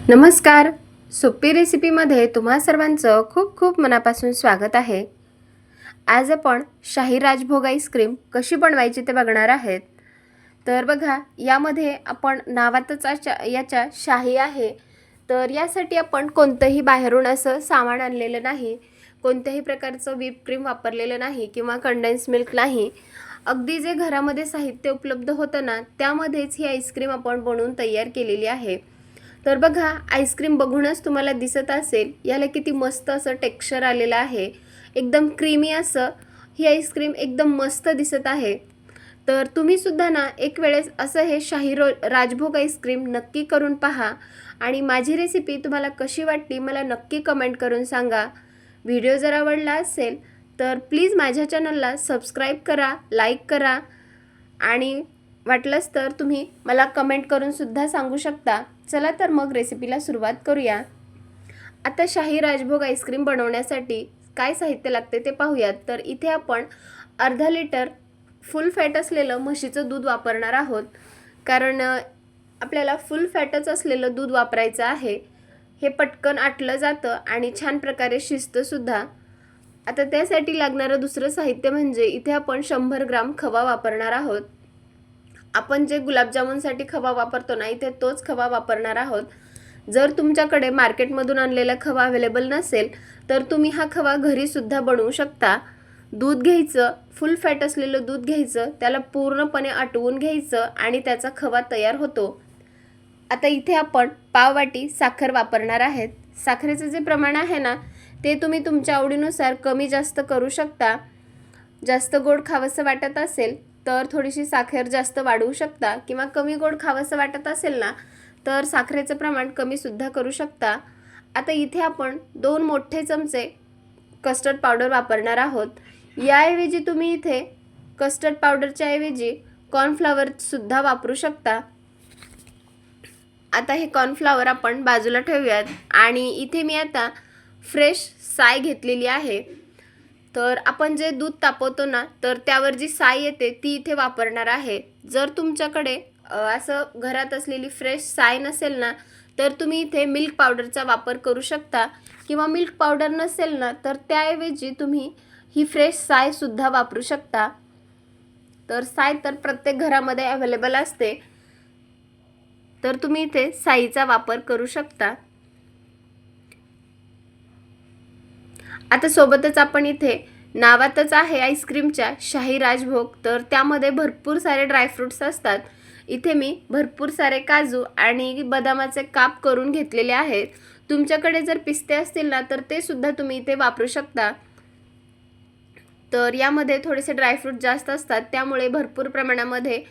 नमस्कार. सोपी रेसिपीमध्ये तुम्हा सर्वांचं खूप खूप मनापासून स्वागत आहे. आज आपण शाही राजभोग आईस्क्रीम कशी बनवायची ते बघणार आहेत. तर बघा, यामध्ये आपण नावातच याच्या शाही आहे. तर यासाठी आपण कोणतंही बाहेरून असं सामान आणलेलं नाही, कोणत्याही प्रकारचं व्हिप क्रीम वापरलेलं नाही किंवा कंडेन्स मिल्क नाही. अगदी जे घरामध्ये साहित्य उपलब्ध होतं ना, त्यामध्येच ही आईस्क्रीम आपण बनवून तयार केलेली आहे. तर बघा, आईस्क्रीम बघूनच तुम्हाला दिसत असेल याला किती मस्त असं टेक्स्चर आलेलं आहे. एकदम क्रीमी असं ही आईस्क्रीम एकदम मस्त दिसत आहे. तर तुम्ही सुद्धा ना एक वेळेस असं हे शाही राजभोग आईस्क्रीम नक्की करून पहा आणि माझी रेसिपी तुम्हाला कशी वाटली मला नक्की कमेंट करून सांगा. व्हिडिओ जर आवडला असेल तर प्लीज माझ्या चॅनलला सबस्क्राईब करा, लाईक करा आणि वाटलंच तर तुम्ही मला कमेंट करून सुद्धा सांगू शकता. चला तर मग रेसिपीला सुरुवात करूया. आता शाही राजभोग आईस्क्रीम बनवण्यासाठी काय साहित्य लागते ते पाहूयात. तर इथे आपण अर्धा लिटर फुल फॅट असलेलं म्हशीचं दूध वापरणार आहोत, कारण आपल्याला फुल फॅटच असलेलं दूध वापरायचं आहे. हे पटकन आटलं जातं आणि छान प्रकारे शिजतंसुद्धा. आता त्यासाठी लागणारं दुसरं साहित्य म्हणजे इथे आपण 100 ग्राम खवा वापरणार आहोत. आपण जे गुलाबजामुनसाठी खवा वापरतो ना, इथे तोच खवा वापरणार आहोत. जर तुमच्याकडे मार्केटमधून आणलेला खवा अवेलेबल नसेल तर तुम्ही हा खवा घरीसुद्धा बनवू शकता. दूध घ्यायचं, फुल फॅट असलेलं दूध घ्यायचं, त्याला पूर्णपणे आटवून घ्यायचं आणि त्याचा खवा तयार होतो. आता इथे आपण पाव वाटी साखर वापरणार आहेत. साखरेचं जे प्रमाण आहे ना, ते तुम्ही तुमच्या आवडीनुसार कमी जास्त करू शकता. जास्त गोड खावंसं वाटत असेल तर थोडीशी साखर जास्त वाढवू शकता किंवा कमी गोड खावंसं वाटत असेल ना, तर साखरेचं प्रमाण कमीसुद्धा करू शकता. आता इथे आपण 2 मोठे चमचे कस्टर्ड पावडर वापरणार आहोत. याऐवजी तुम्ही इथे कस्टर्ड पावडरच्या ऐवजी कॉर्नफ्लॉवरसुद्धा वापरू शकता. आता हे कॉर्नफ्लॉवर आपण बाजूला ठेवूयात आणि इथे मी आता फ्रेश साय घेतलेली आहे. तर आपण जे दूध तापवतो ना, तर त्यावर जी साय येते ती इथे वापरणार आहे. जर तुमच्याकडे असं घरात असलेली फ्रेश साय नसेल ना, तर तुम्ही इथे मिल्क पावडरचा वापर करू शकता किंवा मिल्क पावडर नसेल ना, तर त्याऐवजी तुम्ही ही फ्रेश सायसुद्धा वापरू शकता. तर साय तर प्रत्येक घरामध्ये अवेलेबल असते, तर तुम्ही इथे साईचा वापर करू शकता. आता सोबतच आपण इथे नावातच आहे आईस्क्रीमच्या शाही राजभोग, तर त्यामध्ये भरपूर सारे ड्रायफ्रूट्स असतात. इथे मी भरपूर सारे काजू आणि बदामाचे काप करून घेतलेले आहेत. तुमच्याकडे जर पिस्ते असतील ना, तर ते सुद्धा तुम्ही इथे वापरू शकता. तर यामध्ये थोडेसे ड्रायफ्रूट जास्त असतात, त्यामुळे भरपूर प्रमाणामध्ये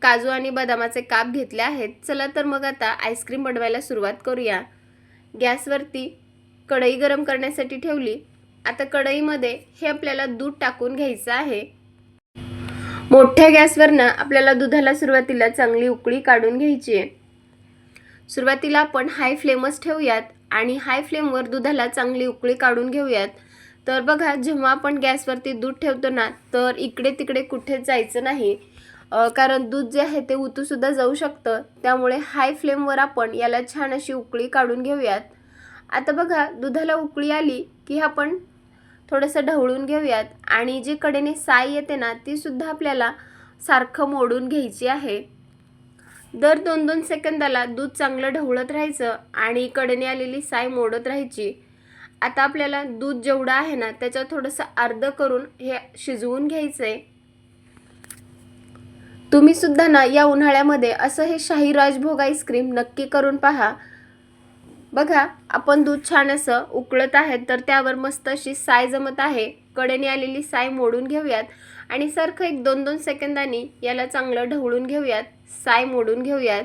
काजू आणि बदामाचे काप घेतले आहेत. चला तर मग आता आईस्क्रीम बनवायला सुरुवात करूया. गॅसवरती कढई गरम करण्यासाठी ठेवली. आता कढईमध्ये हे आपल्याला दूध टाकून घ्यायचं आहे. मोठ्या गॅसवरनं आपल्याला दुधाला सुरुवातीला चांगली उकळी काढून घ्यायची आहे. सुरुवातीला आपण हाय फ्लेमच ठेवूयात आणि हाय फ्लेमवर दुधाला चांगली उकळी काढून घेऊयात. तर बघा, जेव्हा आपण गॅसवरती दूध ठेवतो ना, तर इकडे तिकडे कुठेच जायचं नाही, कारण दूध जे आहे ते उतूसुद्धा जाऊ शकतं. त्यामुळे हाय फ्लेमवर आपण याला छान अशी उकळी काढून घेऊयात. आता बघा, दुधाला उकळी आली की आपण थोडंसं ढवळून घेऊयात आणि जी कडेने साय येते ना, तीसुद्धा आपल्याला सारखं मोडून घ्यायची आहे. दर 2-2 सेकंदाला दूध चांगलं ढवळत राहायचं आणि कडेने आलेली साय मोडत राहायची. आता आपल्याला दूध जेवढं आहे ना, त्याच्यात थोडंसं अर्ध करून हे शिजवून घ्यायचं आहे. तुम्हीसुद्धा ना या उन्हाळ्यामध्ये असं हे शाही राजभोग आईस्क्रीम नक्की करून पहा. बघा, आपण दूध छान असं उकळत आहे, तर त्यावर मस्त अशी साय जमत आहे. कडेने आलेली साय मोडून घेऊयात आणि सारखं एक 2-2 सेकंदांनी याला चांगलं ढवळून घेऊयात, साय मोडून घेऊयात.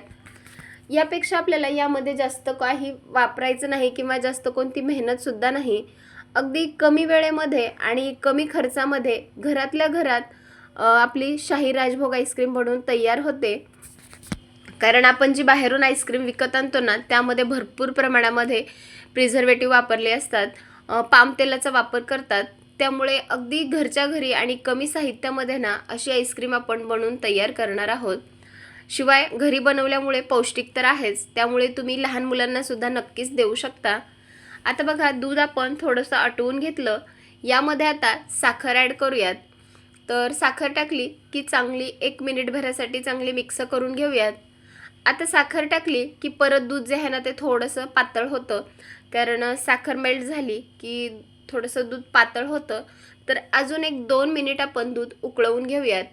यापेक्षा आपल्याला यामध्ये जास्त काही वापरायचं नाही किंवा जास्त कोणती मेहनतसुद्धा नाही. अगदी कमी वेळेमध्ये आणि कमी खर्चामध्ये घरातल्या घरात आपली शाही राजभोग आईस्क्रीम बनवून तयार होते. कारण आपण जी बाहेरून आईस्क्रीम विकत आणतो ना, त्यामध्ये भरपूर प्रमाणामध्ये प्रिझर्वेटिव्ह वापरले असतात, पाम तेलाचा वापर करतात. त्यामुळे अगदी घरच्या घरी आणि कमी साहित्यामध्ये ना अशी आईस्क्रीम आपण बनवून तयार करणार आहोत. शिवाय घरी बनवल्यामुळे पौष्टिक तर आहेच, त्यामुळे तुम्ही लहान मुलांना सुद्धा नक्कीच देऊ शकता। आता बघा, दूध आपण थोडंसं आटवून घेतलं। यामध्ये आता साखर ॲड करूयात। तर साखर टाकली की चांगली 1 मिनिटभरासाठी चांगली मिक्स करून घेऊयात। आता साखर टाकली की परत दूध जे आहे ना ते थोडंसं पातळ होतं, कारण साखर मेल्ट झाली की थोडंसं दूध पातळ होतं। तर अजून 1-2 मिनिट आपण दूध उकळवून घेऊयात।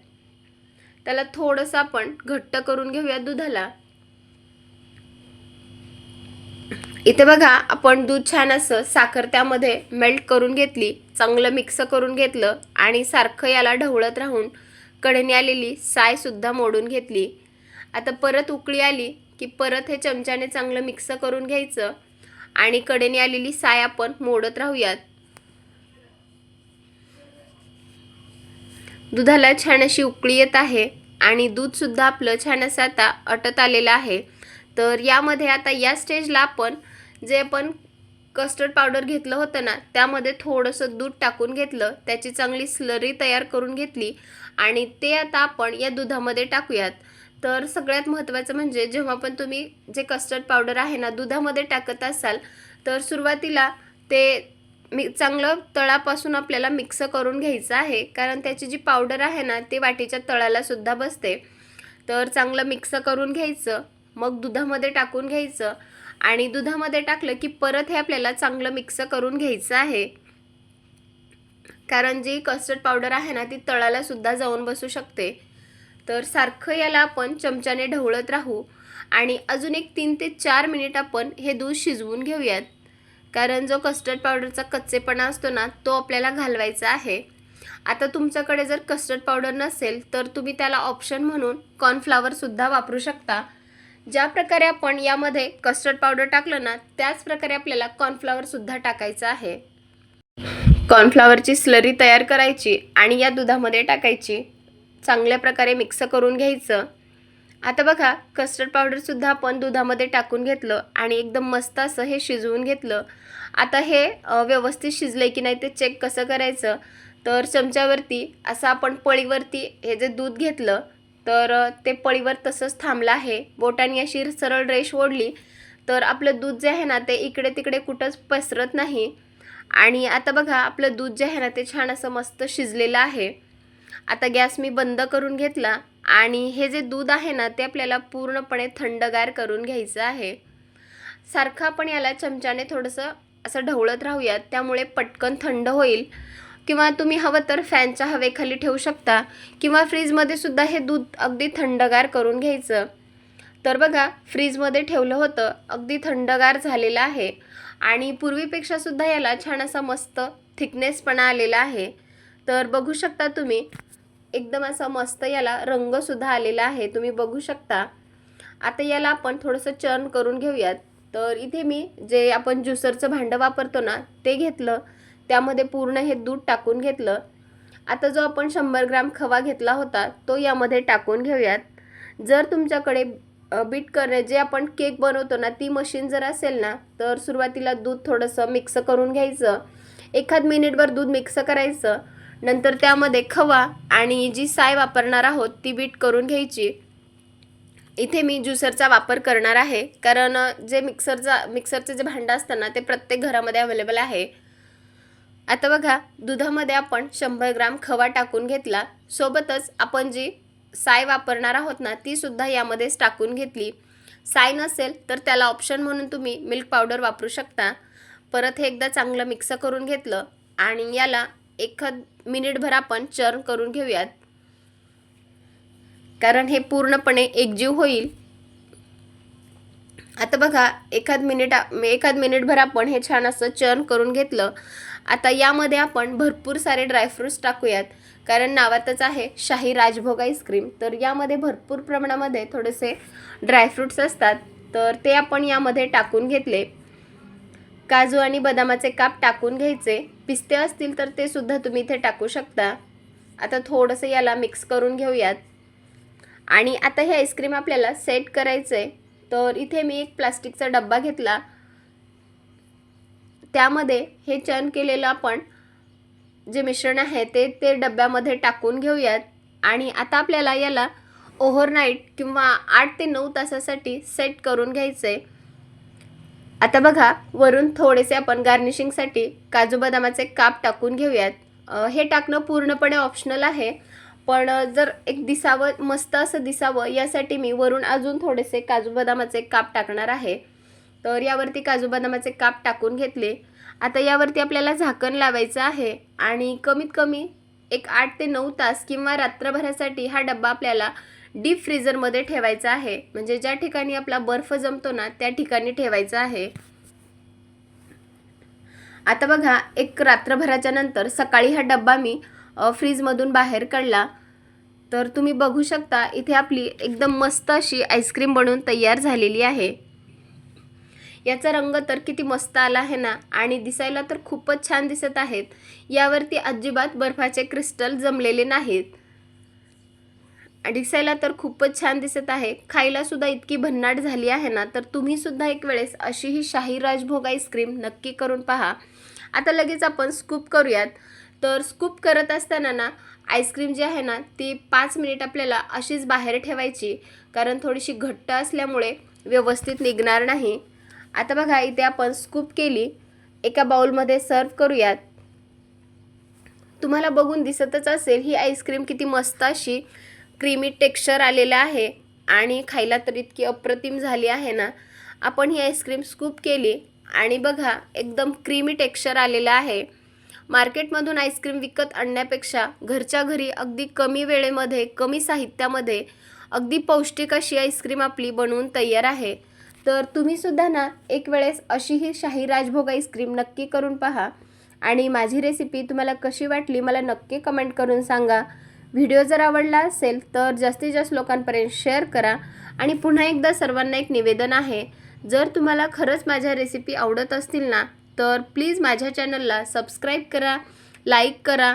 त्याला थोडंसं आपण घट्ट करून घेऊयात दुधाला। इथे बघा, आपण दूध छान असं साखर त्यामध्ये मेल्ट करून घेतली, चांगलं मिक्स करून घेतलं आणि सारखं याला ढवळत राहून कडेने आलेली साय सुद्धा मोडून घेतली। आता परत उकळी आली की परत हे चमच्याने चांगलं मिक्स करून घ्यायचं आणि कडेने आलेली साय आपण मोडत राहूयात। दुधाला छान अशी उकळी येत आहे आणि दूध सुद्धा आपलं छान असं आता आटत आलेलं आहे। तर यामध्ये आता या स्टेजला आपण जे आपण कस्टर्ड पावडर घेतलं होतं ना, त्यामध्ये थोडंसं दूध टाकून घेतलं, त्याची चांगली स्लरी तयार करून घेतली आणि ते आता आपण या दुधामध्ये टाकूयात। तर सगळ्यात महत्त्वाचं म्हणजे जेव्हा पण तुम्ही जे कस्टर्ड पावडर आहे ना दुधामध्ये टाकत असाल, तर सुरुवातीला ते चांगलं तळापासून आपल्याला मिक्स करून घ्यायचं आहे, कारण त्याची जी पावडर आहे ना ती वाटीच्या तळाला सुद्धा बसते। तर चांगलं मिक्स करून घ्यायचं, मग दुधामध्ये टाकून घ्यायचं आणि दुधामध्ये टाकलं की परत हे आपल्याला चांगलं मिक्स करून घ्यायचं आहे, कारण जी कस्टर्ड पावडर आहे ना ती तळाला सुद्धा जाऊन बसू शकते। तर सारखं याला आपण चमच्याने ढवळत राहू आणि अजून 3 ते 4 मिनिट आपण हे दूध शिजवून घेऊयात, कारण जो कस्टर्ड पावडरचा कच्चेपणा असतो ना तो आपल्याला घालवायचा आहे। आता तुमच्याकडे जर कस्टर्ड पावडर नसेल तर तुम्ही त्याला ऑप्शन म्हणून कॉर्नफ्लॉवर सुद्धा वापरू शकता। ज्या प्रकारे आपण यामध्ये कस्टर्ड पावडर टाकलं ना त्याच प्रकारे आपल्याला कॉर्नफ्लॉवर सुद्धा टाकायचं आहे। कॉर्नफ्लॉवरची स्लरी तयार करायची आणि या दुधामध्ये टाकायची, चांगल्या प्रकारे मिक्स करून घ्यायचं। आता बघा, कस्टर्ड पावडर सुद्धा आपण दुधामध्ये टाकून घेतलं आणि एकदम मस्त असं हे शिजवून घेतलं। आता हे व्यवस्थित शिजले की नाही ते चेक कसं करायचं, तर चमच्यावरती असं आपण पळीवरती हे जे दूध घेतलं तर ते पळीवर तसंच थांबलं आहे, बोटाने अशी सरळ रेष ओढली तर आपलं दूध जे आहे ना ते इकडे तिकडे कुठंच पसरत नाही। आणि आता बघा, आपलं दूध जे आहे ना ते छान असं मस्त शिजलेलं आहे। आता गॅस मी बंद करून घेतला आणि हे जे दूध आहे ना ते आपल्याला पूर्णपणे थंडगार करून घ्यायचं आहे। सारखं आपण याला चमच्याने थोडंसं असं ढवळत राहूयात, त्यामुळे पटकन थंड होईल। किंवा तुम्ही हवं तर फॅनच्या हवेखाली ठेवू शकता किंवा फ्रीजमध्ये सुद्धा हे दूध अगदी थंडगार करून घ्यायचं। तर बघा, फ्रीजमध्ये ठेवलं होतं, अगदी थंडगार झालेलं आहे आणि पूर्वीपेक्षा सुद्धा याला छान असा मस्त थिकनेसपणा आलेला आहे। तर बघू शकता तुम्ही, एकदम असा मस्त याला रंगसुद्धा आलेला आहे, तुम्ही बघू शकता। आता याला आपण थोडंसं चर्न करून घेऊयात। तर इथे मी जे आपण ज्युसरचं भांडं वापरतो ना ते घेतलं, त्यामध्ये पूर्ण हे दूध टाकून घेतलं। आता जो आपण 100 ग्रॅम खवा घेतला होता तो यामध्ये टाकून घेऊयात। जर तुमच्याकडे बीट करणे जे आपण केक बनवतो ना ती मशीन जर असेल ना, तर सुरुवातीला दूध थोडंसं मिक्स करून घ्यायचं, 1 मिनिटभर दूध मिक्स करायचं, नंतर त्यामध्ये खवा आणि जी साय वापरणार आहोत ती बीट करून घ्यायची। इथे मी ज्युसरचा वापर करणार आहे, कारण जे मिक्सरचं जे भांडं असतं ना ते प्रत्येक घरामध्ये अवेलेबल आहे। आता बघा, दुधामध्ये आपण 100 ग्रॅम खवा टाकून घेतला, सोबतच आपण जी साय वापरणार आहोत ना ती सुद्धा यामध्येच टाकून घेतली। साय नसेल तर त्याला ऑप्शन म्हणून तुम्ही मिल्क पावडर वापरू शकता। परत हे एकदा चांगलं मिक्स करून घेतलं आणि याला 1 मिनिटभर आपण चर्न करून घेऊयात, कारण हे पूर्णपणे एकजीव होईल। आता बघा, 1 मिनिटभर आपण हे छान असं चर्न करून घेतलं। आता यामध्ये आपण भरपूर सारे ड्रायफ्रूट्स टाकूयात, कारण नावातच आहे शाही राजभोग आईस्क्रीम, तर यामध्ये भरपूर प्रमाणामध्ये थोडेसे ड्रायफ्रूट्स असतात, तर ते आपण यामध्ये टाकून घेतले। काजू आणि बदामाचे काप टाकून घ्यायचे, पिस्ते असतील तर ते सुद्धा तुम्ही इथे टाकू शकता। आता थोडंसं याला मिक्स करून घेऊयात आणि आता हे आईस्क्रीम आपल्याला सेट करायचे। तर इथे मी एक प्लास्टिकचा डब्बा घेतला, त्यामध्ये हे चर्न केलेलं आपण जे मिश्रण आहे ते डब्यामध्ये टाकून घेऊयात आणि आता आपल्याला याला ओव्हरनाईट किंवा 8 ते 9 तासासाठी सेट करून घ्यायचं आहे. आता बघा, वरून थोडेसे आपण गार्निशिंगसाठी काजू बदामाचे काप टाकून घेऊयात. हे टाकणं पूर्णपणे ऑप्शनल आहे, पण जर एक दिसावं, मस्त असं दिसावं यासाठी मी वरून अजून थोडेसे काजू बदामाचे काप टाकणार आहे. तर यावरती काजू बदामाचे काप टाकून घेतले. आता यावरती आपल्याला झाकण लावायचं आहे आणि कमीत कमी एक 8 ते 9 तास किंवा रात्रभरासाठी हा डब्बा आपल्याला डीप फ्रीझरमध्ये ठेवायचा आहे. म्हणजे ज्या ठिकाणी आपला बर्फ जमतो ना त्या ठिकाणी ठेवायचा आहे. आता बघा, एक रात्रभराच्या नंतर सकाळी हा डब्बा मी फ्रीजमधून बाहेर काढला. तर तुम्ही बघू शकता, इथे आपली एकदम मस्त अशी आईस्क्रीम बनवून तयार झालेली आहे. याचा रंग तर किती मस्त आला आहे ना, आणि दिसायला तर खूपच छान दिसत आहेत. यावरती अजिबात बर्फाचे क्रिस्टल जमलेले नाहीत. दिसायला तर खूपच छान दिसत आहे. खायला सुद्धा इतकी भन्नाट झाली आहे ना, तर तुम्ही सुद्धा एक वेळेस अशी ही शाही राजभोग आईस्क्रीम नक्की करून पहा. आता लगेच आपण स्कूप करूयात. तर स्कूप करत असताना ना, आईस्क्रीम जी आहे ना ती 5 मिनिट आपल्याला अशीच बाहेर ठेवायची, कारण थोडीशी घट्ट असल्यामुळे व्यवस्थित निघणार नाही. आता बघा, इथे आपण स्कूप केली. एका बाउलमध्ये सर्व करूयात. तुम्हाला बघून दिसतच असेल ही आईस्क्रीम किती मस्त अशी क्रीमी टेक्स्चर आलेलं आहे आणि खायला तर इतकी अप्रतिम झाली आहे ना. आपण ही आईस्क्रीम स्कूप केली आणि बघा, एकदम क्रीमी टेक्स्चर आलेलं आहे. मार्केटमधून आईस्क्रीम विकत आणण्यापेक्षा घरच्या घरी अगदी कमी वेळेमध्ये, कमी साहित्यामध्ये अगदी पौष्टिक अशी आईस्क्रीम आपली बनवून तयार आहे. तर तुम्हीसुद्धा ना एक वेळेस अशी ही शाही राजभोग आईस्क्रीम नक्की करून पहा. आणि माझी रेसिपी तुम्हाला कशी वाटली मला नक्की कमेंट करून सांगा. व्हिडिओ जर आवडला असेल तर जास्तीत जास्त लोकांपर्यंत शेअर करा. आणि पुन्हा एकदा सर्वांना एक निवेदन आहे, जर तुम्हाला खरंच माझ्या रेसिपी आवडत असतील ना, तर प्लीज माझ्या चॅनलला सबस्क्राईब करा, लाईक करा.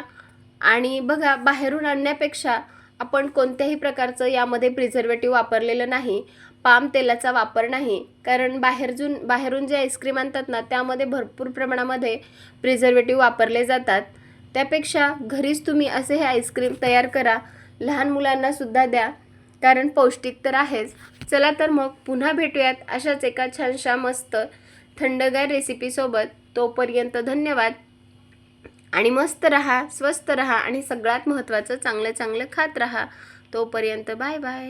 आणि बघा, बाहेरून आणण्यापेक्षा आपण कोणत्याही प्रकारचं यामध्ये प्रिझर्वेटिव्ह वापरलेलं नाही, पाम तेलाचा वापर नाही. कारण बाहेरून जे आईस्क्रीम आणतात ना त्यामध्ये भरपूर प्रमाणामध्ये प्रिझर्वेटिव्ह वापरले जातात. त्यापेक्षा घरीच तुम्ही असे हे आईस्क्रीम तयार करा. लहान मुलांना सुद्धा द्या, कारण पौष्टिक तर आहेच. चला तर मग पुन्हा भेटूयात अशाच एका छानशा मस्त थंडगार रेसिपीसोबत. तोपर्यंत धन्यवाद आणि मस्त रहा, स्वस्त रहा आणि सगळ्यात महत्त्वाचं चांगलं चांगलं खात रहा. तोपर्यंत बाय बाय.